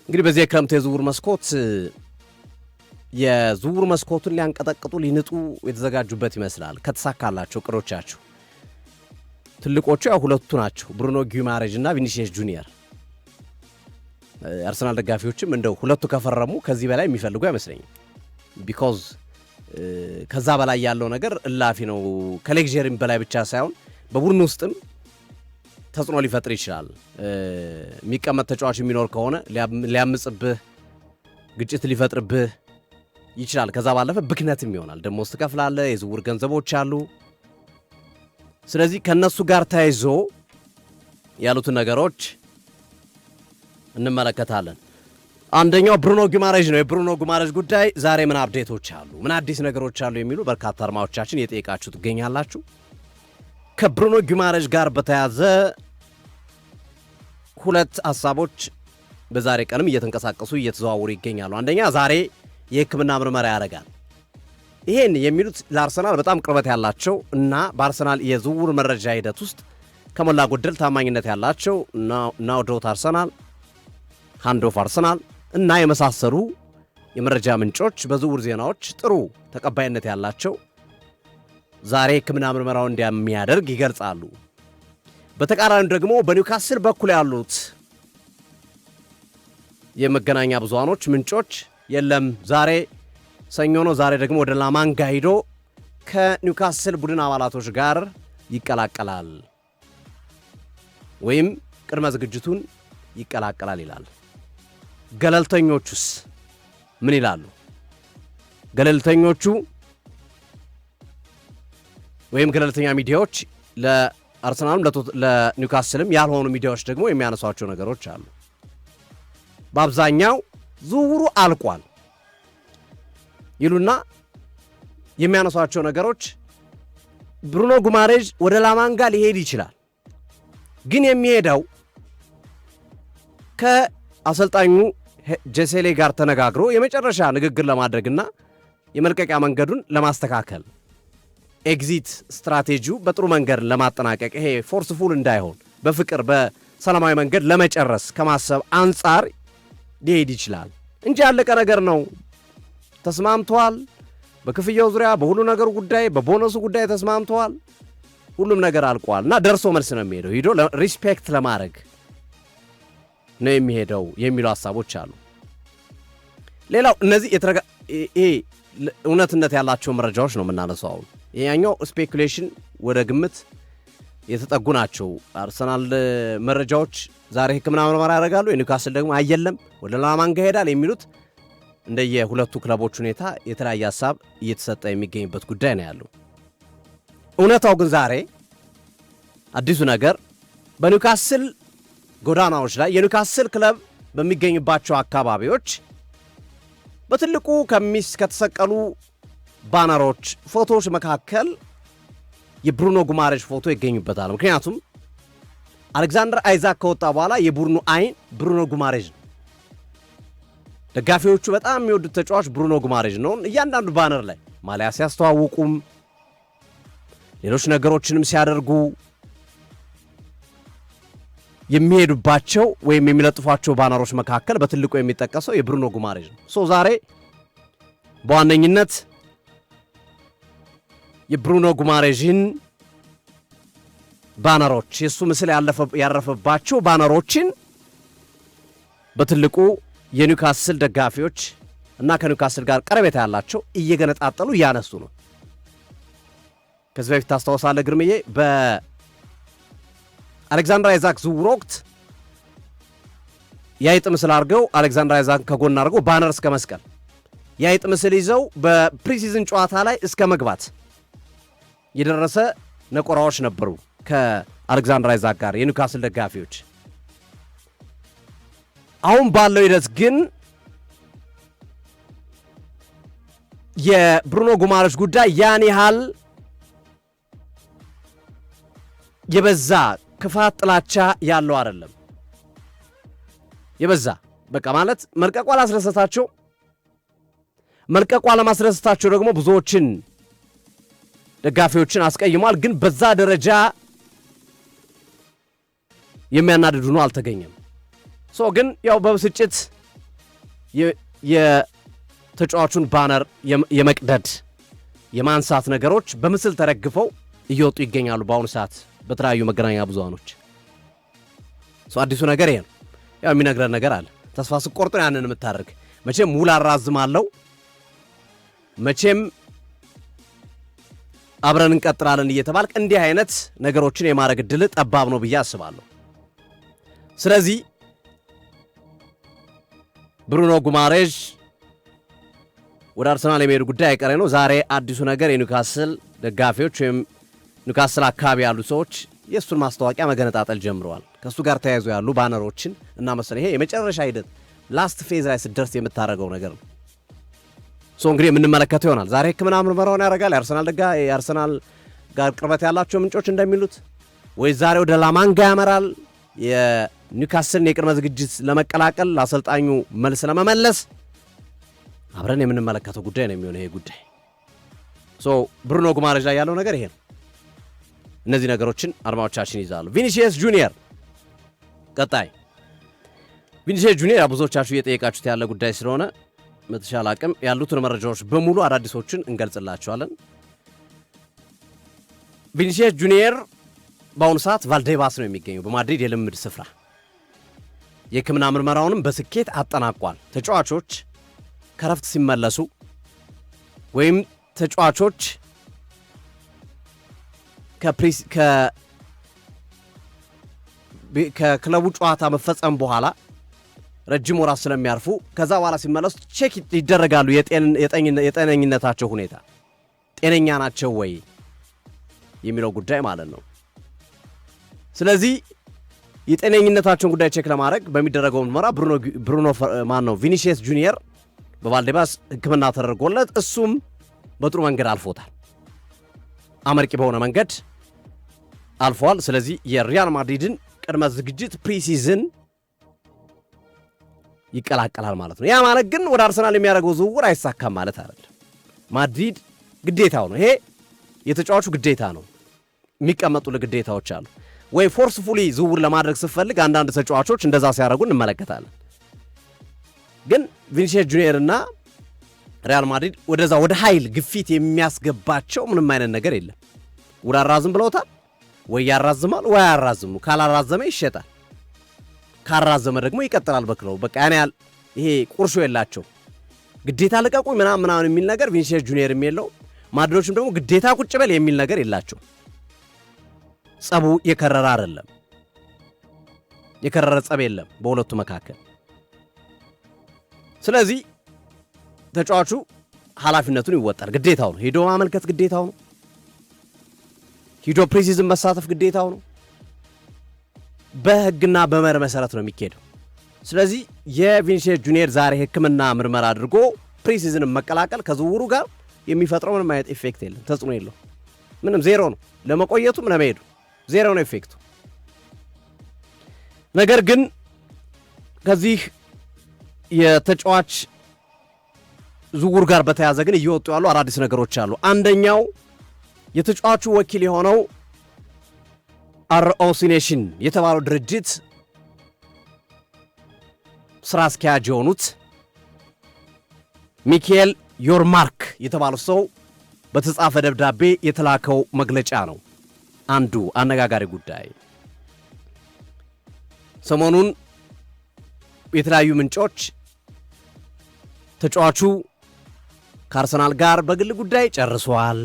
እንግዲህ በዚህ የክረምት የዝውውር መስኮት የዝውውር መስኮቱን ሊያንቀጠቅጡ ሊንጡ የተዘጋጁበት ይመስላል። ከተሳካላቸው ቅሮቻቸው ትልቆቹ ያው ሁለቱ ናቸው፣ ብሩኖ ጊማሬዥ እና ቪኒሲየስ ጁኒየር። አርሰናል ደጋፊዎችም እንደው ሁለቱ ከፈረሙ ከዚህ በላይ የሚፈልጉ አይመስለኝም። ቢኮዝ ከዛ በላይ ያለው ነገር እላፊ ነው። ከሌክዠሪም በላይ ብቻ ሳይሆን በቡድን ውስጥም ተጽዕኖ ሊፈጥር ይችላል። የሚቀመጥ ተጫዋች የሚኖር ከሆነ ሊያምጽብህ፣ ግጭት ሊፈጥርብህ ይችላል። ከዛ ባለፈ ብክነትም ይሆናል። ደሞዝ ትከፍላለህ፣ የዝውውር ገንዘቦች አሉ። ስለዚህ ከነሱ ጋር ተያይዞ ያሉትን ነገሮች እንመለከታለን። አንደኛው ብሩኖ ጊማሬዥ ነው። የብሩኖ ጊማሬዥ ጉዳይ ዛሬ ምን አፕዴቶች አሉ፣ ምን አዲስ ነገሮች አሉ የሚሉ በርካታ አድማጮቻችን የጠየቃችሁ ትገኛላችሁ። ከብሩኖ ጊማሬዥ ጋር በተያዘ ሁለት ሐሳቦች በዛሬ ቀንም እየተንቀሳቀሱ እየተዘዋወሩ ይገኛሉ። አንደኛ ዛሬ የሕክምና ምርመራ ያደርጋል። ይሄን የሚሉት ለአርሰናል በጣም ቅርበት ያላቸው እና በአርሰናል የዝውውር መረጃ ሂደት ውስጥ ከሞላ ጎደል ታማኝነት ያላቸው ናው ዶት አርሰናል፣ ሃንድ ኦፍ አርሰናል እና የመሳሰሉ የመረጃ ምንጮች በዝውውር ዜናዎች ጥሩ ተቀባይነት ያላቸው ዛሬ ሕክምና ምርመራውን እንደሚያደርግ ይገልጻሉ። በተቃራኒው ደግሞ በኒውካስል በኩል ያሉት የመገናኛ ብዙሃኖች ምንጮች የለም ዛሬ ሰኞ ነው፣ ዛሬ ደግሞ ወደ ላማንጋ ሄዶ ከኒውካስል ቡድን አባላቶች ጋር ይቀላቀላል ወይም ቅድመ ዝግጅቱን ይቀላቀላል ይላል። ገለልተኞቹስ ምን ይላሉ? ገለልተኞቹ ወይም ገለልተኛ ሚዲያዎች ለአርሰናልም ለኒውካስልም ያልሆኑ ሚዲያዎች ደግሞ የሚያነሷቸው ነገሮች አሉ። በአብዛኛው ዝውውሩ አልቋል ይሉና የሚያነሷቸው ነገሮች ብሩኖ ጊማሬዥ ወደ ላማንጋ ሊሄድ ይችላል፣ ግን የሚሄደው ከአሰልጣኙ ጄሴሌ ጋር ተነጋግሮ የመጨረሻ ንግግር ለማድረግና የመልቀቂያ መንገዱን ለማስተካከል ኤግዚት ስትራቴጂው በጥሩ መንገድ ለማጠናቀቅ ይሄ ፎርስፉል እንዳይሆን በፍቅር በሰላማዊ መንገድ ለመጨረስ ከማሰብ አንጻር ሊሄድ ይችላል እንጂ ያለቀ ነገር ነው። ተስማምተዋል። በክፍያው ዙሪያ በሁሉ ነገሩ ጉዳይ በቦነሱ ጉዳይ ተስማምተዋል። ሁሉም ነገር አልቋል እና ደርሶ መልስ ነው የሚሄደው። ሂዶ ሪስፔክት ለማድረግ ነው የሚሄደው የሚሉ ሐሳቦች አሉ። ሌላው እነዚህ እውነትነት ያላቸው መረጃዎች ነው የምናነሳው። አሁን ይሄኛው ስፔኩሌሽን ወደ ግምት የተጠጉ ናቸው። አርሰናል መረጃዎች ዛሬ ሕክምና ምርመራ ያደርጋሉ፣ የኒውካስል ደግሞ አየለም ወደ ላማንጋ ይሄዳል የሚሉት እንደየሁለቱ ክለቦች ሁኔታ የተለያየ ሐሳብ እየተሰጠ የሚገኝበት ጉዳይ ነው ያለው። እውነታው ግን ዛሬ አዲሱ ነገር በኒውካስል ጎዳናዎች ላይ የኒውካስል ክለብ በሚገኝባቸው አካባቢዎች በትልቁ ከተሰቀሉ ባነሮች፣ ፎቶዎች መካከል የብሩኖ ጊማሬዥ ፎቶ ይገኙበታል። ምክንያቱም አሌክዛንደር አይዛክ ከወጣ በኋላ የቡድኑ አይን ብሩኖ ጊማሬዥ ነው። ደጋፊዎቹ በጣም የሚወዱት ተጫዋች ብሩኖ ጊማሬዥ ነው። እያንዳንዱ ባነር ላይ ማሊያ ሲያስተዋውቁም ሌሎች ነገሮችንም ሲያደርጉ የሚሄዱባቸው ወይም የሚለጥፏቸው ባነሮች መካከል በትልቁ የሚጠቀሰው የብሩኖ ጊማሬዥ ነው። ዛሬ በዋነኝነት የብሩኖ ጊማሬዥን ባነሮች የሱ ምስል ያረፈባቸው ባነሮችን በትልቁ የኒውካስል ደጋፊዎች እና ከኒውካስል ጋር ቀረቤታ ያላቸው እየገነጣጠሉ እያነሱ ነው። ከዚህ በፊት ታስታውሳለህ ግርምዬ በአሌክዛንደር አይዛክ ዝውውር ወቅት የአይጥ ምስል አድርገው አሌክዛንደር አይዛክ ከጎን አድርገው ባነር እስከ መስቀል የአይጥ ምስል ይዘው በፕሪሲዝን ጨዋታ ላይ እስከ መግባት የደረሰ ነቆራዎች ነበሩ ከአሌክዛንደር አይዛክ ጋር የኒውካስል ደጋፊዎች። አሁን ባለው ሂደት ግን የብሩኖ ጊማሬዥ ጉዳይ ያን ያህል የበዛ ክፋት፣ ጥላቻ ያለው አይደለም። የበዛ በቃ ማለት መልቀቋ ለማስደሰታቸው ደግሞ ብዙዎችን ደጋፊዎችን አስቀይሟል። ግን በዛ ደረጃ የሚያናድዱ ነው አልተገኘም። ግን ያው በብስጭት የተጫዋቹን ባነር የመቅደድ የማንሳት ነገሮች በምስል ተረግፈው እየወጡ ይገኛሉ በአሁኑ ሰዓት በተለያዩ መገናኛ ብዙሃኖች። አዲሱ ነገር ይሄ ነው። ያው የሚነግረን ነገር አለ። ተስፋ ስቆርጥ ያንን የምታደርግ መቼም ውል አራዝማለሁ መቼም አብረን እንቀጥላለን እየተባልክ እንዲህ አይነት ነገሮችን የማድረግ ዕድል ጠባብ ነው ብዬ አስባለሁ። ስለዚህ ብሩኖ ጉማሬዥ ወደ አርሰናል የመሄዱ ጉዳይ አይቀሬ ነው። ዛሬ አዲሱ ነገር የኒውካስል ደጋፊዎች ወይም ኒውካስል አካባቢ ያሉ ሰዎች የእሱን ማስታወቂያ መገነጣጠል ጀምረዋል። ከእሱ ጋር ተያይዞ ያሉ ባነሮችን እና መሰለኝ ይሄ የመጨረሻ ሂደት ላስት ፌዝ ላይ ስትደርስ የምታደርገው ነገር ነው። እንግዲህ የምንመለከተው ይሆናል። ዛሬ ሕክምና ምርመራውን ያደርጋል የአርሰናል ጋር ቅርበት ያላቸው ምንጮች እንደሚሉት፣ ወይ ዛሬ ወደ ላማንጋ ያመራል የኒውካስልን የቅድመ ዝግጅት ለመቀላቀል ለአሰልጣኙ መልስ ለመመለስ አብረን የምንመለከተው ጉዳይ ነው የሚሆነው። ይሄ ጉዳይ ብሩኖ ጉማሬዥ ላይ ያለው ነገር ይሄ ነው። እነዚህ ነገሮችን አድማጮቻችን ይዛሉ። ቪኒሲየስ ጁኒየር ቀጣይ ቪኒሲየስ ጁኒየር ብዙዎቻችሁ እየጠየቃችሁት ያለ ጉዳይ ስለሆነ በተሻለ አቅም ያሉትን መረጃዎች በሙሉ አዳዲሶችን እንገልጽላችኋለን። ቪኒሲየስ ጁኒየር በአሁኑ ሰዓት ቫልዴባስ ነው የሚገኘው በማድሪድ የልምድ ስፍራ። የሕክምና ምርመራውንም በስኬት አጠናቋል። ተጫዋቾች ከረፍት ሲመለሱ ወይም ተጫዋቾች ከክለቡ ጨዋታ መፈጸም በኋላ ረጅም ወራት ስለሚያርፉ ከዛ በኋላ ሲመለሱ ቼክ ይደረጋሉ። የጤነኝነታቸው ሁኔታ ጤነኛ ናቸው ወይ የሚለው ጉዳይ ማለት ነው። ስለዚህ የጤነኝነታቸውን ጉዳይ ቼክ ለማድረግ በሚደረገው ምርመራ ቪኒሲየስ ጁኒየር በቫልዴባስ ሕክምና ተደርጎለት እሱም በጥሩ መንገድ አልፎታል። አመርቂ በሆነ መንገድ አልፏል። ስለዚህ የሪያል ማድሪድን ቅድመ ዝግጅት ፕሪሲዝን ይቀላቀላል ማለት ነው። ያ ማለት ግን ወደ አርሰናል የሚያደርገው ዝውውር አይሳካም ማለት አይደለም። ማድሪድ ግዴታው ነው። ይሄ የተጫዋቹ ግዴታ ነው። የሚቀመጡ ግዴታዎች አሉ። ወይ ፎርስፉሊ ዝውውር ለማድረግ ስትፈልግ አንዳንድ ተጫዋቾች እንደዛ ሲያደርጉ እንመለከታለን። ግን ቪኒሲየስ ጁኒየር እና ሪያል ማድሪድ ወደዛ ወደ ኃይል ግፊት የሚያስገባቸው ምንም አይነት ነገር የለም። ውል አራዝም ብለውታል። ወይ ያራዝማል ወይ አያራዝሙ። ካላራዘመ ይሸጣል፣ ካራዘመ ደግሞ ይቀጥላል በክለው። በቃ ያኔ ይሄ ቁርሾ የላቸው ግዴታ ልቀቁኝ ምናምን የሚል ነገር ቪኒሲየስ ጁኒየርም የለው። ማድሪዶችም ደግሞ ግዴታ ቁጭ በል የሚል ነገር የላቸው። ጸቡ የከረረ አይደለም፣ የከረረ ጸብ የለም በሁለቱ መካከል። ስለዚህ ተጫዋቹ ኃላፊነቱን ይወጣል። ግዴታው ነው። ሄዶ ማመልከት ግዴታው ነው። ሄዶ ፕሪሲዝን መሳተፍ ግዴታው ነው። በሕግና በመርህ መሰረት ነው የሚካሄደው። ስለዚህ የቪኒሲየስ ጁኒየር ዛሬ ሕክምና ምርመራ አድርጎ ፕሪሲዝንን መቀላቀል ከዝውውሩ ጋር የሚፈጥረው ምንም አይነት ኢፌክት የለም፣ ተጽዕኖ የለው። ምንም ዜሮ ነው። ለመቆየቱም ለመሄዱ ዜሮ ነው ኢፌክቱ። ነገር ግን ከዚህ የተጫዋች ዝውውር ጋር በተያያዘ ግን እየወጡ ያሉ አዳዲስ ነገሮች አሉ። አንደኛው የተጫዋቹ ወኪል የሆነው ROC ኔሽን የተባለው ድርጅት ስራ አስኪያጅ የሆኑት ሚካኤል ዮርማርክ የተባለው ሰው በተጻፈ ደብዳቤ የተላከው መግለጫ ነው። አንዱ አነጋጋሪ ጉዳይ ሰሞኑን የተለያዩ ምንጮች ተጫዋቹ ከአርሰናል ጋር በግል ጉዳይ ጨርሷል፣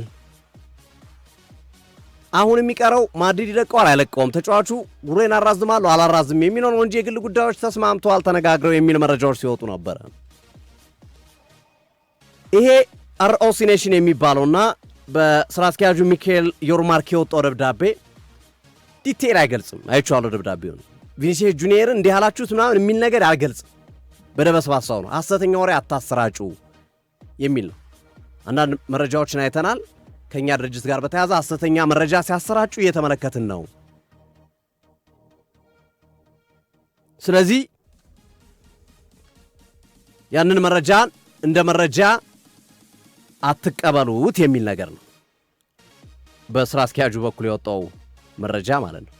አሁን የሚቀረው ማድሪድ ይለቀዋል አይለቀውም፣ ተጫዋቹ ጉሬን አራዝማለሁ አላራዝም የሚለው ነው እንጂ የግል ጉዳዮች ተስማምተዋል ተነጋግረው የሚል መረጃዎች ሲወጡ ነበር። ይሄ ROC ኔሽን የሚባለውና በስራ አስኪያጁ ሚካኤል ዮርማርክ የወጣው ደብዳቤ ዲቴል አይገልጽም። አይቼዋለሁ ደብዳቤውን። ቪኒሲየስ ጁኒየር እንዲህ ያላችሁት ምናምን የሚል ነገር አልገልጽም። በደበስባሳው ነው። ሐሰተኛ ወሬ አታሰራጩ የሚል ነው። አንዳንድ መረጃዎችን አይተናል። ከኛ ድርጅት ጋር በተያያዘ ሐሰተኛ መረጃ ሲያሰራጩ እየተመለከትን ነው። ስለዚህ ያንን መረጃ እንደ መረጃ አትቀበሉት የሚል ነገር ነው በስራ አስኪያጁ በኩል የወጣው መረጃ ማለት ነው።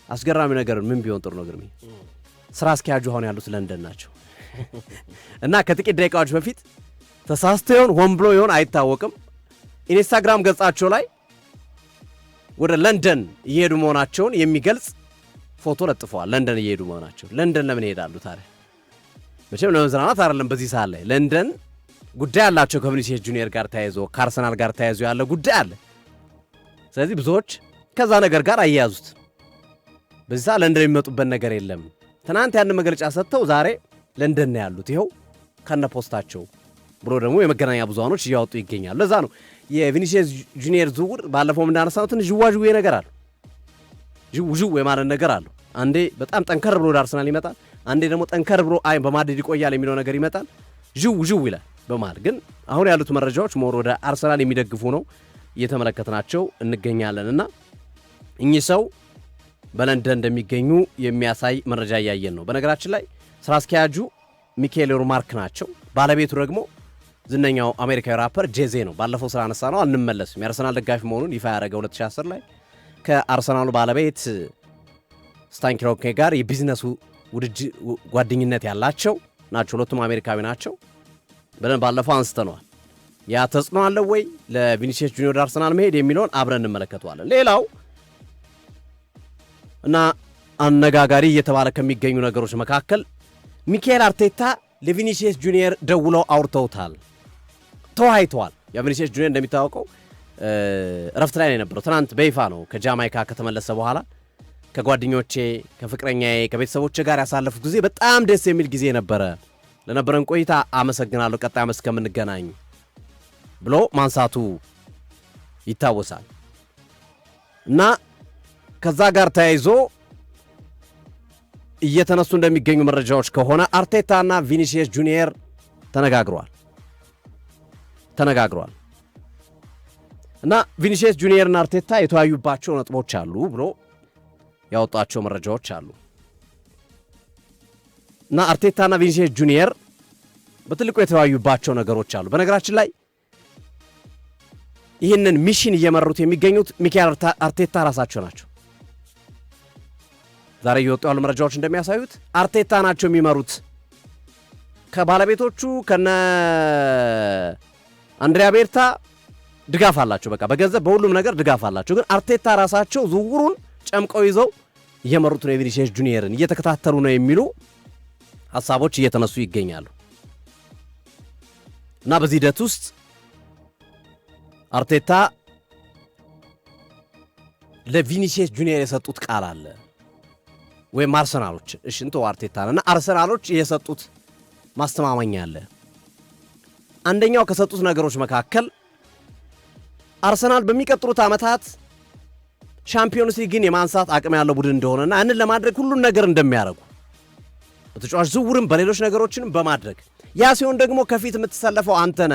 አስገራሚ ነገር ምን ቢሆን ጥሩ ነው ግርሜ፣ ስራ አስኪያጁ አሁን ያሉት ለንደን ናቸው። እና ከጥቂት ደቂቃዎች በፊት ተሳስተው ይሆን ሆን ብሎ ይሆን አይታወቅም ኢንስታግራም ገጻቸው ላይ ወደ ለንደን እየሄዱ መሆናቸውን የሚገልጽ ፎቶ ለጥፈዋል። ለንደን እየሄዱ መሆናቸው። ለንደን ለምን ይሄዳሉ ታዲያ? መቼም ለመዝናናት አይደለም። በዚህ ሰዓት ላይ ለንደን ጉዳይ አላቸው ከቪኒሲየስ ጁኒየር ጋር ተያይዞ ከአርሰናል ጋር ተያይዞ ያለ ጉዳይ አለ። ስለዚህ ብዙዎች ከዛ ነገር ጋር አያያዙት። በዚህ ሰዓት ለንደን የሚመጡበት ነገር የለም። ትናንት ያን መግለጫ ሰጥተው ዛሬ ለንደን ነው ያሉት። ይኸው ከነ ፖስታቸው ብሎ ደግሞ የመገናኛ ብዙሃኖች እያወጡ ይገኛሉ። ለዛ ነው የቪኒሲየስ ጁኒየር ዝውውር ባለፈው እንዳነሳነው ትንሽ ዥዋዥዌ ነገር አለ። ዥው የማለት ነገር አለ። አንዴ በጣም ጠንከር ብሎ ወደ አርሰናል ይመጣል፣ አንዴ ደግሞ ጠንከር ብሎ በማድሪድ ይቆያል የሚለው ነገር ይመጣል። ዥው ይላል በመሃል። ግን አሁን ያሉት መረጃዎች ሞር ወደ አርሰናል የሚደግፉ ነው እየተመለከትናቸው እንገኛለን። እና እኚህ ሰው በለንደን እንደሚገኙ የሚያሳይ መረጃ እያየን ነው። በነገራችን ላይ ስራ አስኪያጁ ሚካኤል ሩማርክ ናቸው። ባለቤቱ ደግሞ ዝነኛው አሜሪካዊ ራፐር ጄዜ ነው። ባለፈው ስራ አነሳ ነው አንመለስም። የአርሰናል ደጋፊ መሆኑን ይፋ ያደረገ 2010 ላይ ከአርሰናሉ ባለቤት ስታን ክሮኬ ጋር የቢዝነሱ ጓደኝነት ያላቸው ናቸው። ሁለቱም አሜሪካዊ ናቸው ብለን ባለፈው አንስተነዋል። ያ ተጽዕኖ አለው ወይ ለቪኒሲየስ ጁኒየር ወደ አርሰናል መሄድ የሚለውን አብረን እንመለከተዋለን። ሌላው እና አነጋጋሪ እየተባለ ከሚገኙ ነገሮች መካከል ሚካኤል አርቴታ ለቪኒሲየስ ጁኒየር ደውለው አውርተውታል፣ ተወያይተዋል። የቪኒሲየስ ጁኒየር እንደሚታወቀው እረፍት ላይ ነው የነበረው። ትናንት በይፋ ነው ከጃማይካ ከተመለሰ በኋላ ከጓደኞቼ ከፍቅረኛዬ ከቤተሰቦቼ ጋር ያሳለፉት ጊዜ በጣም ደስ የሚል ጊዜ ነበረ፣ ለነበረን ቆይታ አመሰግናለሁ፣ ቀጣይ ዓመት እስከምንገናኝ ብሎ ማንሳቱ ይታወሳል። እና ከዛ ጋር ተያይዞ እየተነሱ እንደሚገኙ መረጃዎች ከሆነ አርቴታና ቪኒሲየስ ጁኒየር ተነጋግረዋል እና ቪኒሲየስ ጁኒየርና አርቴታ የተወያዩባቸው ነጥቦች አሉ ብሎ ያወጣቸው መረጃዎች አሉ። እና አርቴታና ቪኒሲየስ ጁኒየር በትልቁ የተወያዩባቸው ነገሮች አሉ። በነገራችን ላይ ይህንን ሚሽን እየመሩት የሚገኙት ሚካኤል አርቴታ ራሳቸው ናቸው። ዛሬ እየወጡ ያሉ መረጃዎች እንደሚያሳዩት አርቴታ ናቸው የሚመሩት። ከባለቤቶቹ ከነ አንድሪያ ቤርታ ድጋፍ አላቸው። በቃ በገንዘብ በሁሉም ነገር ድጋፍ አላቸው። ግን አርቴታ ራሳቸው ዝውውሩን ጨምቀው ይዘው እየመሩት ነው፣ የቪኒሲየስ ጁኒየርን እየተከታተሉ ነው የሚሉ ሐሳቦች እየተነሱ ይገኛሉ። እና በዚህ ሂደት ውስጥ አርቴታ ለቪኒሲየስ ጁኒየር የሰጡት ቃል አለ ወይም አርሰናሎች እሽንቶ አርቴታና አርሰናሎች የሰጡት ማስተማመኛ አለ። አንደኛው ከሰጡት ነገሮች መካከል አርሰናል በሚቀጥሉት ዓመታት ሻምፒዮንስ ሊግን የማንሳት አቅም ያለው ቡድን እንደሆነና ያንን ለማድረግ ሁሉን ነገር እንደሚያደርጉ በተጫዋች ዝውውርም በሌሎች ነገሮችንም በማድረግ ያ ሲሆን ደግሞ ከፊት የምትሰለፈው አንተነ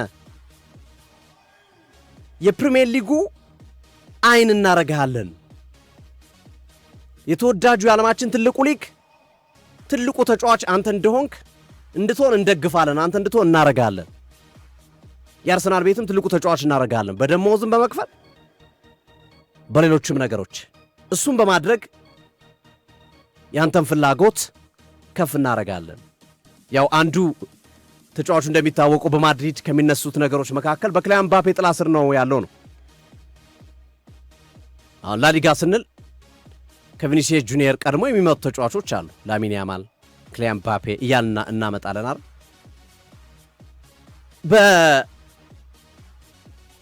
የፕሪሚየር ሊጉ አይን እናረጋለን፣ የተወዳጁ የዓለማችን ትልቁ ሊግ ትልቁ ተጫዋች አንተ እንደሆንክ እንድትሆን እንደግፋለን፣ አንተ እንድትሆን እናረጋለን። የአርሰናል ቤትም ትልቁ ተጫዋች እናረጋለን፣ በደሞዝም በመክፈል በሌሎችም ነገሮች እሱም በማድረግ ያንተን ፍላጎት ከፍ እናረጋለን። ያው አንዱ ተጫዋቹ እንደሚታወቀው በማድሪድ ከሚነሱት ነገሮች መካከል በክሊያን ምባፔ ጥላ ስር ነው ያለው ነው። አሁን ላሊጋ ስንል ከቪኒሲየስ ጁኒየር ቀድሞ የሚመጡ ተጫዋቾች አሉ። ላሚን ያማል፣ ክሊያን ምባፔ እያልና እናመጣለን አይደል።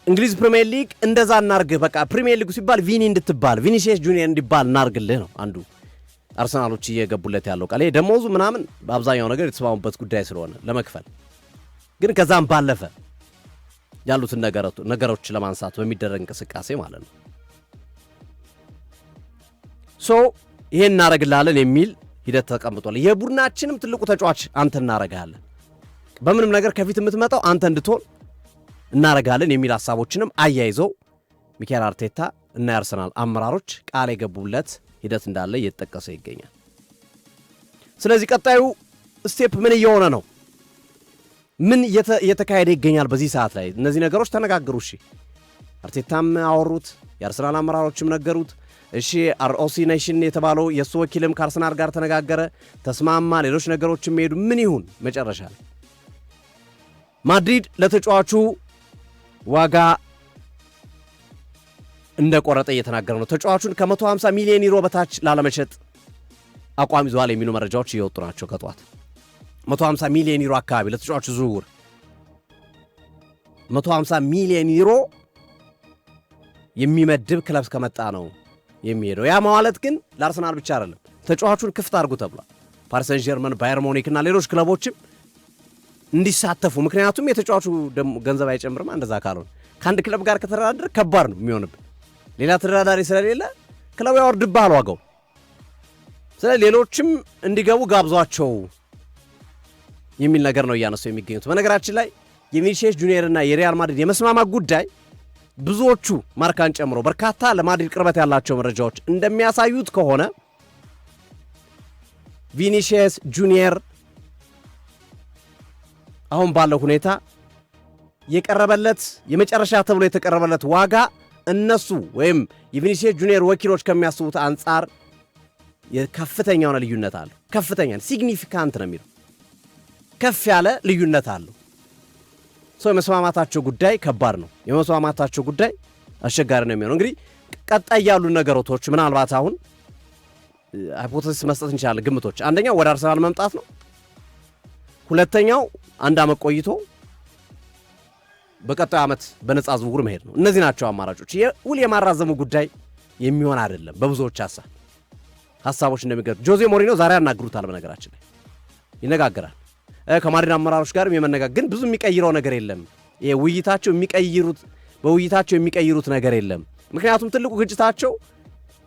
በእንግሊዝ ፕሪሚየር ሊግ እንደዛ እናርግህ። በቃ ፕሪሚየር ሊጉ ሲባል ቪኒ እንድትባል ቪኒሲየስ ጁኒየር እንዲባል እናርግልህ ነው አንዱ አርሰናሎች እየገቡለት ያለው ቃል። ይሄ ደሞዙ ምናምን በአብዛኛው ነገር የተስማሙበት ጉዳይ ስለሆነ ለመክፈል ግን ከዛም ባለፈ ያሉትን ነገሮች ለማንሳት በሚደረግ እንቅስቃሴ ማለት ነው። ሶ ይሄን እናረግላለን የሚል ሂደት ተቀምጧል። የቡድናችንም ትልቁ ተጫዋች አንተ እናረጋለን፣ በምንም ነገር ከፊት የምትመጣው አንተ እንድትሆን እናረጋለን የሚል ሐሳቦችንም አያይዘው ሚካኤል አርቴታ እና የአርሰናል አመራሮች ቃል የገቡለት ሂደት እንዳለ እየተጠቀሰ ይገኛል። ስለዚህ ቀጣዩ ስቴፕ ምን እየሆነ ነው? ምን እየተካሄደ ይገኛል? በዚህ ሰዓት ላይ እነዚህ ነገሮች ተነጋገሩ። እሺ አርቴታም አወሩት፣ የአርሰናል አመራሮችም ነገሩት፣ እሺ አርኦሲ ኔሽን የተባለው የሱ ወኪልም ከአርሰናል ጋር ተነጋገረ፣ ተስማማ፣ ሌሎች ነገሮችም ሄዱ። ምን ይሁን መጨረሻ ማድሪድ ለተጫዋቹ ዋጋ እንደቆረጠ እየተናገረ ነው። ተጫዋቹን ከ150 ሚሊዮን ዩሮ በታች ላለመሸጥ አቋም ይዟል የሚሉ መረጃዎች እየወጡ ናቸው። ከጧት 150 ሚሊዮን ዩሮ አካባቢ ለተጫዋቹ ዝውውር 150 ሚሊዮን ዩሮ የሚመድብ ክለብ ከመጣ ነው የሚሄደው። ያ ማለት ግን ለአርሰናል ብቻ አይደለም፣ ተጫዋቹን ክፍት አድርጉ ተብሏል። ፓሪስ ሰን ዠርመን፣ ባየር ሙኒክ እና ሌሎች ክለቦችም እንዲሳተፉ። ምክንያቱም የተጫዋቹ ገንዘብ አይጨምርም። እንደዛ ካልሆነ ከአንድ ክለብ ጋር ከተደራደረ ከባድ ነው የሚሆንብህ። ሌላ ተደራዳሪ ስለሌለ ክለቡ ያወርድብሃል ዋጋው። ስለ ሌሎችም እንዲገቡ ጋብዟቸው የሚል ነገር ነው እያነሱ የሚገኙት። በነገራችን ላይ የቪኒሲየስ ጁኒየር እና የሪያል ማድሪድ የመስማማት ጉዳይ ብዙዎቹ ማርካን ጨምሮ በርካታ ለማድሪድ ቅርበት ያላቸው መረጃዎች እንደሚያሳዩት ከሆነ ቪኒሲየስ ጁኒየር አሁን ባለው ሁኔታ የቀረበለት የመጨረሻ ተብሎ የተቀረበለት ዋጋ እነሱ ወይም የቪኒሲየስ ጁኒየር ወኪሎች ከሚያስቡት አንጻር ከፍተኛ የሆነ ልዩነት አለው። ከፍተኛ ሲግኒፊካንት ነው የሚለው ከፍ ያለ ልዩነት አለው። ሰው የመስማማታቸው ጉዳይ ከባድ ነው። የመስማማታቸው ጉዳይ አስቸጋሪ ነው የሚሆነው። እንግዲህ ቀጣይ ያሉ ነገሮች ምናልባት አሁን ሃይፖቴሲስ መስጠት እንችላለን፣ ግምቶች። አንደኛው ወደ አርሰናል መምጣት ነው። ሁለተኛው አንድ ዓመት ቆይቶ በቀጣዩ ዓመት በነፃ ዝውውር መሄድ ነው። እነዚህ ናቸው አማራጮች። የውል የማራዘሙ ጉዳይ የሚሆን አይደለም። በብዙዎች ሐሳቦች እንደሚገኙ ጆዜ ሞሪኖ ዛሬ ያናግሩታል። በነገራችን ላይ ይነጋገራል ከማድሪድ አመራሮች ጋርም የመነጋገር ግን ብዙ የሚቀይረው ነገር የለም። በውይይታቸው የሚቀይሩት ነገር የለም። ምክንያቱም ትልቁ ግጭታቸው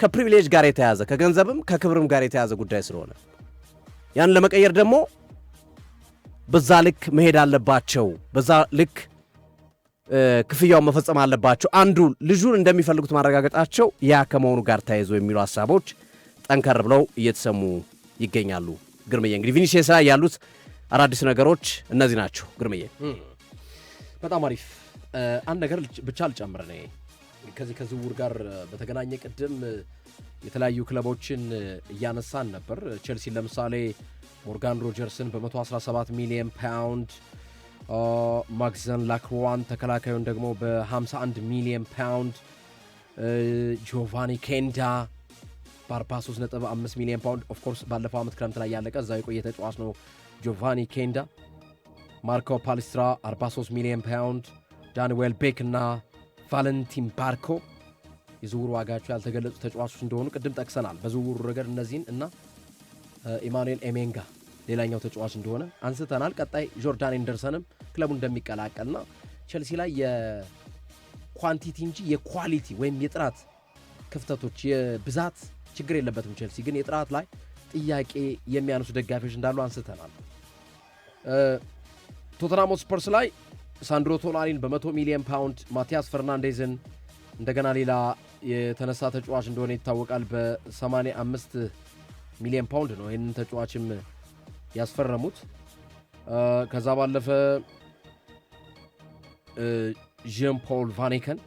ከፕሪቪሌጅ ጋር የተያዘ ከገንዘብም ከክብርም ጋር የተያዘ ጉዳይ ስለሆነ ያን ለመቀየር ደግሞ በዛ ልክ መሄድ አለባቸው። በዛ ልክ ክፍያውን መፈጸም አለባቸው። አንዱ ልጁን እንደሚፈልጉት ማረጋገጣቸው ያ ከመሆኑ ጋር ተያይዞ የሚሉ ሐሳቦች ጠንከር ብለው እየተሰሙ ይገኛሉ። ግርምዬ እንግዲህ ቪኒሲየስ ላይ ያሉት አዳዲስ ነገሮች እነዚህ ናቸው። ግርምዬ በጣም አሪፍ አንድ ነገር ብቻ ልጨምር ነው። ከዚህ ከዝውውር ጋር በተገናኘ ቅድም የተለያዩ ክለቦችን እያነሳን ነበር። ቼልሲ ለምሳሌ ሞርጋን ሮጀርስን በ117 ሚሊዮን ፓውንድ፣ ማክሰን ላክሮዋን ተከላካዩን ደግሞ በ51 ሚሊዮን ፓውንድ፣ ጆቫኒ ኬንዳ በ43.5 ሚሊዮን ፓውንድ። ኦፍ ኮርስ ባለፈው ዓመት ክረምት ላይ ያለቀ እዛው የቆየ ተጫዋች ነው ጆቫኒ ኬንዳ። ማርኮ ፓሊስትራ 43 ሚሊዮን ፓውንድ፣ ዳንዌል ቤክ እና ቫለንቲን ባርኮ የዝውውር ዋጋቸው ያልተገለጹ ተጫዋቾች እንደሆኑ ቅድም ጠቅሰናል። በዝውውሩ ረገድ እነዚህን እና ኢማኑኤል ኤሜንጋ ሌላኛው ተጫዋች እንደሆነ አንስተናል። ቀጣይ ጆርዳን ኤንደርሰንም ክለቡ እንደሚቀላቀልና ቼልሲ ላይ የኳንቲቲ እንጂ የኳሊቲ ወይም የጥራት ክፍተቶች የብዛት ችግር የለበትም። ቼልሲ ግን የጥራት ላይ ጥያቄ የሚያነሱ ደጋፊዎች እንዳሉ አንስተናል። ቶተንሃም ስፐርስ ላይ ሳንድሮ ቶናሊን በ100 ሚሊዮን ፓውንድ፣ ማቲያስ ፈርናንዴዝን እንደገና ሌላ የተነሳ ተጫዋች እንደሆነ ይታወቃል። በ85 ሚሊዮን ፓውንድ ነው ይህንን ተጫዋችም ያስፈረሙት። ከዛ ባለፈ ዣን ፖል ቫኔከን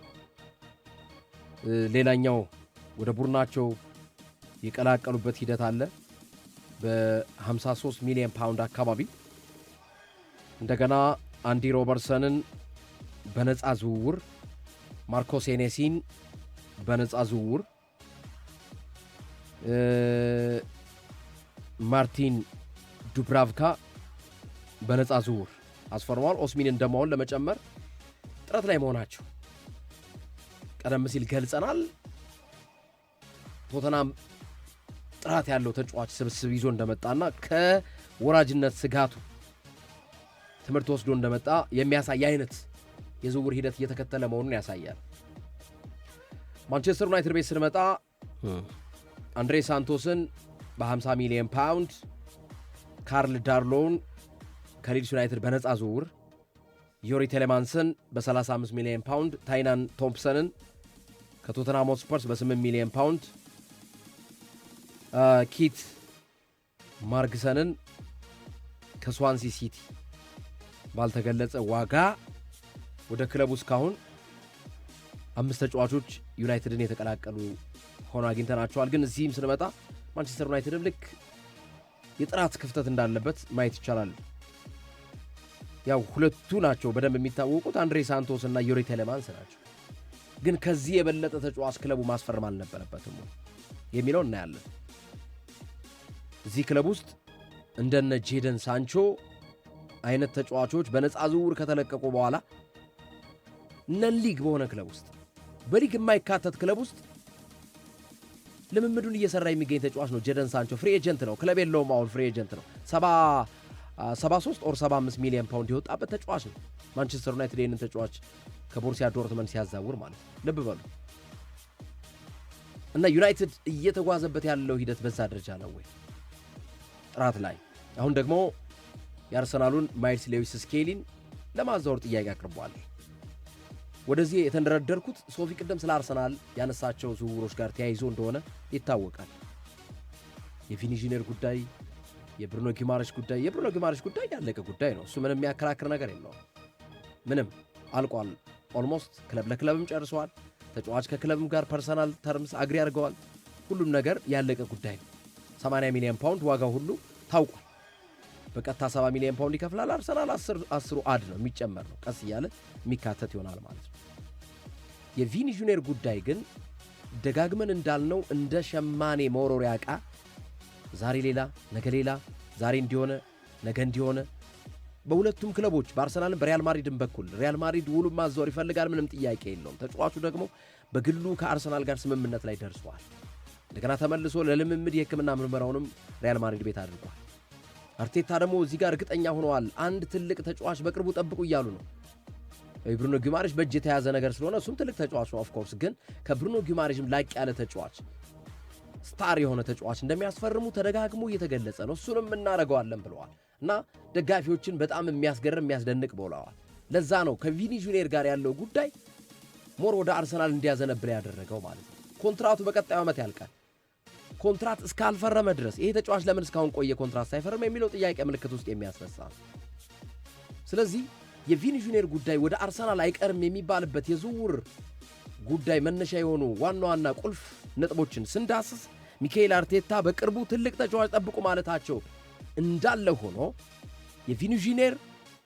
ሌላኛው ወደ ቡድናቸው የቀላቀሉበት ሂደት አለ በ53 ሚሊዮን ፓውንድ አካባቢ። እንደገና አንዲ ሮበርትሰንን በነፃ ዝውውር፣ ማርኮ ሴኔሲን በነፃ ዝውውር፣ ማርቲን ዱብራቭካ በነፃ ዝውውር አስፈርመዋል። ኦስሚን እንደማውን ለመጨመር ጥረት ላይ መሆናቸው ቀደም ሲል ገልጸናል። ቶተናም ጥራት ያለው ተጫዋች ስብስብ ይዞ እንደመጣና ከወራጅነት ስጋቱ ትምህርት ወስዶ እንደመጣ የሚያሳይ አይነት የዝውውር ሂደት እየተከተለ መሆኑን ያሳያል። ማንቸስተር ዩናይትድ ቤት ስንመጣ አንድሬ ሳንቶስን በ50 ሚሊዮን ፓውንድ፣ ካርል ዳርሎውን ከሊድስ ዩናይትድ በነፃ ዝውውር፣ ዮሪ ቴሌማንስን በ35 ሚሊዮን ፓውንድ፣ ታይናን ቶምፕሰንን ከቶተንሃም ሆትስፐርስ በ8 ሚሊዮን ፓውንድ፣ ኪት ማርግሰንን ከስዋንሲ ሲቲ ባልተገለጸ ዋጋ ወደ ክለቡ እስካሁን 5 ተጫዋቾች ዩናይትድን የተቀላቀሉ ሆኖ አግኝተናቸዋል። ግን እዚህም ስንመጣ ማንቸስተር ዩናይትድም ልክ የጥራት ክፍተት እንዳለበት ማየት ይቻላል። ያው ሁለቱ ናቸው በደንብ የሚታወቁት አንድሬ ሳንቶስ እና ዮሪ ቴሌማንስ ናቸው። ግን ከዚህ የበለጠ ተጫዋች ክለቡ ማስፈረም አልነበረበትም የሚለው እናያለን። እዚህ ክለብ ውስጥ እንደነ ጄደን ሳንቾ አይነት ተጫዋቾች በነፃ ዝውውር ከተለቀቁ በኋላ ነን ሊግ በሆነ ክለብ ውስጥ በሊግ የማይካተት ክለብ ውስጥ ልምምዱን እየሰራ የሚገኝ ተጫዋች ነው ጄደን ሳንቾ። ፍሪ ኤጀንት ነው፣ ክለብ የለውም። አሁን ፍሪ ኤጀንት ነው። 73 ኦር 75 ሚሊዮን ፓውንድ የወጣበት ተጫዋች ነው። ማንቸስተር ዩናይትድ ይህንን ተጫዋች ከቦሩሲያ ዶርትመንድ ሲያዛውር ማለት ልብ በሉ። እና ዩናይትድ እየተጓዘበት ያለው ሂደት በዛ ደረጃ ነው ወይ ጥራት ላይ? አሁን ደግሞ የአርሰናሉን ማይልስ ሌዊስ ስኬሊን ለማዛወር ጥያቄ አቅርቧል። ወደዚህ የተንደረደርኩት ሶፊ ቅድም ስለ አርሰናል ያነሳቸው ዝውውሮች ጋር ተያይዞ እንደሆነ ይታወቃል። የቪኒ ጁኒየር ጉዳይ፣ የብሩኖ ጊማሬሽ ጉዳይ። የብሩኖ ጊማሬሽ ጉዳይ ያለቀ ጉዳይ ነው። እሱ ምንም የሚያከራክር ነገር የለውም። ምንም አልቋል። ኦልሞስት ክለብ ለክለብም ጨርሰዋል። ተጫዋች ከክለብም ጋር ፐርሰናል ተርምስ አግሪ አድርገዋል። ሁሉም ነገር ያለቀ ጉዳይ ነው። 80 ሚሊዮን ፓውንድ ዋጋው ሁሉ ታውቋል። በቀጥታ 70 ሚሊዮን ፓውንድ ይከፍላል አርሰናል። 10 አድ ነው የሚጨመር ነው። ቀስ እያለ የሚካተት ይሆናል ማለት ነው። የቪኒ ጁኒየር ጉዳይ ግን ደጋግመን እንዳልነው እንደ ሸማኔ መወሮሪያ ዕቃ ዛሬ ሌላ ነገ ሌላ፣ ዛሬ እንዲሆነ ነገ እንዲሆነ በሁለቱም ክለቦች በአርሰናልም በሪያል ማድሪድም በኩል ሪያል ማድሪድ ውሉን ማዛወር ይፈልጋል፣ ምንም ጥያቄ የለውም። ተጫዋቹ ደግሞ በግሉ ከአርሰናል ጋር ስምምነት ላይ ደርሷል። እንደገና ተመልሶ ለልምምድ የሕክምና ምርመራውንም ሪያል ማድሪድ ቤት አድርጓል። አርቴታ ደግሞ እዚህ ጋር እርግጠኛ ሆነዋል። አንድ ትልቅ ተጫዋች በቅርቡ ጠብቁ እያሉ ነው። ብሩኖ ጊማሬሽ በእጅ የተያዘ ነገር ስለሆነ እሱም ትልቅ ተጫዋች ነው። ኦፍኮርስ ግን ከብሩኖ ጊማሬሽም ላቅ ያለ ተጫዋች፣ ስታር የሆነ ተጫዋች እንደሚያስፈርሙ ተደጋግሞ እየተገለጸ ነው። እሱንም እናደርገዋለን ብለዋል እና ደጋፊዎችን በጣም የሚያስገርም የሚያስደንቅ ብለዋል። ለዛ ነው ከቪኒ ጁኒየር ጋር ያለው ጉዳይ ሞር ወደ አርሰናል እንዲያዘነብል ያደረገው ማለት ነው። ኮንትራቱ በቀጣዩ ዓመት ያልቃል። ኮንትራት እስካልፈረመ ድረስ ይሄ ተጫዋች ለምን እስካሁን ቆየ ኮንትራት ሳይፈርም የሚለው ጥያቄ ምልክት ውስጥ የሚያስነሳ ነው። ስለዚህ የቪኒ ጁኒየር ጉዳይ ወደ አርሰናል አይቀርም የሚባልበት የዝውውር ጉዳይ መነሻ የሆኑ ዋና ዋና ቁልፍ ነጥቦችን ስንዳስስ ሚካኤል አርቴታ በቅርቡ ትልቅ ተጫዋች ጠብቁ ማለታቸው እንዳለ ሆኖ የቪኒ ጁኒየር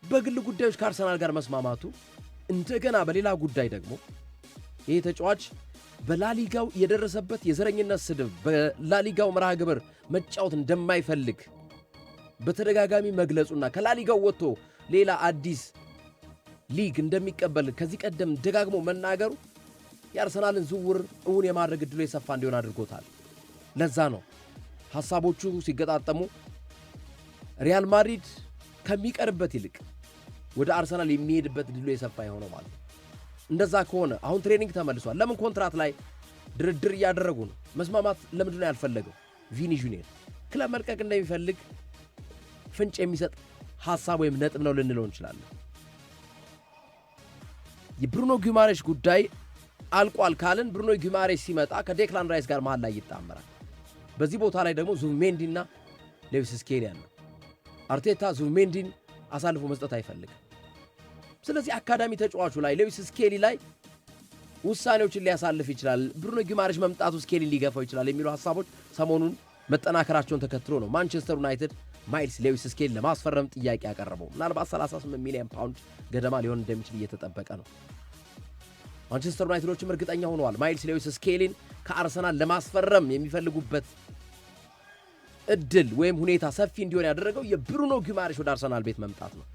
በግል ጉዳዮች ከአርሰናል ጋር መስማማቱ፣ እንደገና በሌላ ጉዳይ ደግሞ ይህ ተጫዋች በላሊጋው የደረሰበት የዘረኝነት ስድብ በላሊጋው መርሃ ግብር መጫወት እንደማይፈልግ በተደጋጋሚ መግለጹና ከላሊጋው ወጥቶ ሌላ አዲስ ሊግ እንደሚቀበል ከዚህ ቀደም ደጋግሞ መናገሩ የአርሰናልን ዝውውር እውን የማድረግ ዕድሉ የሰፋ እንዲሆን አድርጎታል። ለዛ ነው ሐሳቦቹ ሲገጣጠሙ ሪያል ማድሪድ ከሚቀርበት ይልቅ ወደ አርሰናል የሚሄድበት ዕድሉ የሰፋ የሆነው ማለት ነው። እንደዛ ከሆነ አሁን ትሬኒንግ ተመልሷል። ለምን ኮንትራት ላይ ድርድር እያደረጉ ነው? መስማማት ለምንድን ነው ያልፈለገው? ቪኒ ጁኒየር ክለብ መልቀቅ እንደሚፈልግ ፍንጭ የሚሰጥ ሐሳብ ወይም ነጥብ ነው ልንለው እንችላለን። የብሩኖ ጊማሬሽ ጉዳይ አልቋል ካልን ብሩኖ ጊማሬሽ ሲመጣ ከዴክላን ራይስ ጋር መሃል ላይ ይጣመራል። በዚህ ቦታ ላይ ደግሞ ዙቢሜንዲና ሌዊስ ስኬሊ ያለው አርቴታ ዙቢሜንዲን አሳልፎ መስጠት አይፈልግም። ስለዚህ አካዳሚ ተጫዋቹ ላይ ሌዊስ ስኬሊ ላይ ውሳኔዎችን ሊያሳልፍ ይችላል። ብሩኖ ጊማሬሽ መምጣቱ ስኬሊ ሊገፋው ይችላል የሚሉ ሐሳቦች ሰሞኑን መጠናከራቸውን ተከትሎ ነው ማንቸስተር ዩናይትድ ማይልስ ሌዊስ ስኬሊ ለማስፈረም ጥያቄ ያቀረበው። ምናልባት 38 ሚሊዮን ፓውንድ ገደማ ሊሆን እንደሚችል እየተጠበቀ ነው። ማንቸስተር ዩናይትዶችም እርግጠኛ ሆነዋል ማይልስ ሌዊስ ስኬሊን ከአርሰናል ለማስፈረም የሚፈልጉበት እድል ወይም ሁኔታ ሰፊ እንዲሆን ያደረገው የብሩኖ ጊማሬሽ ወደ አርሰናል ቤት መምጣት ነው።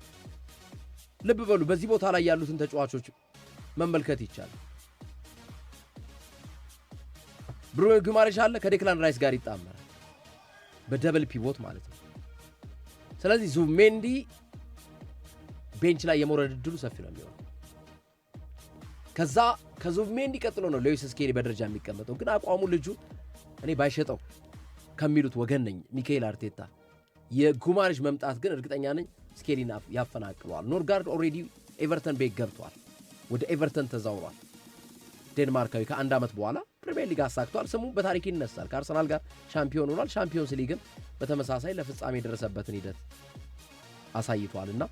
ልብ በሉ፣ በዚህ ቦታ ላይ ያሉትን ተጫዋቾች መመልከት ይቻላል። ብሩኖ ጊማሬሽ አለ፣ ከዴክላን ራይስ ጋር ይጣመራል በደብል ፒቮት ማለት ነው። ስለዚህ ዙቢሜንዲ ቤንች ላይ የመውረድ እድሉ ሰፊ ነው የሚሆነው። ከዛ ከዙቢሜንዲ ቀጥሎ ነው ሌዊስ ስኬሊ በደረጃ የሚቀመጠው። ግን አቋሙ ልጁ እኔ ባይሸጠው ከሚሉት ወገን ነኝ። ሚካኤል አርቴታ የጊማሬሽ መምጣት ግን እርግጠኛ ነኝ ስኬሊን ያፈናቅለዋል። ኖርጋርድ ኦልሬዲ ኤቨርተን ቤት ገብቷል፣ ወደ ኤቨርተን ተዛውሯል። ዴንማርካዊ ከአንድ ዓመት በኋላ ፕሪሚየር ሊግ አሳክቷል። ስሙ በታሪክ ይነሳል። ከአርሰናል ጋር ሻምፒዮን ሆኗል። ሻምፒዮንስ ሊግም በተመሳሳይ ለፍጻሜ የደረሰበትን ሂደት አሳይቷልና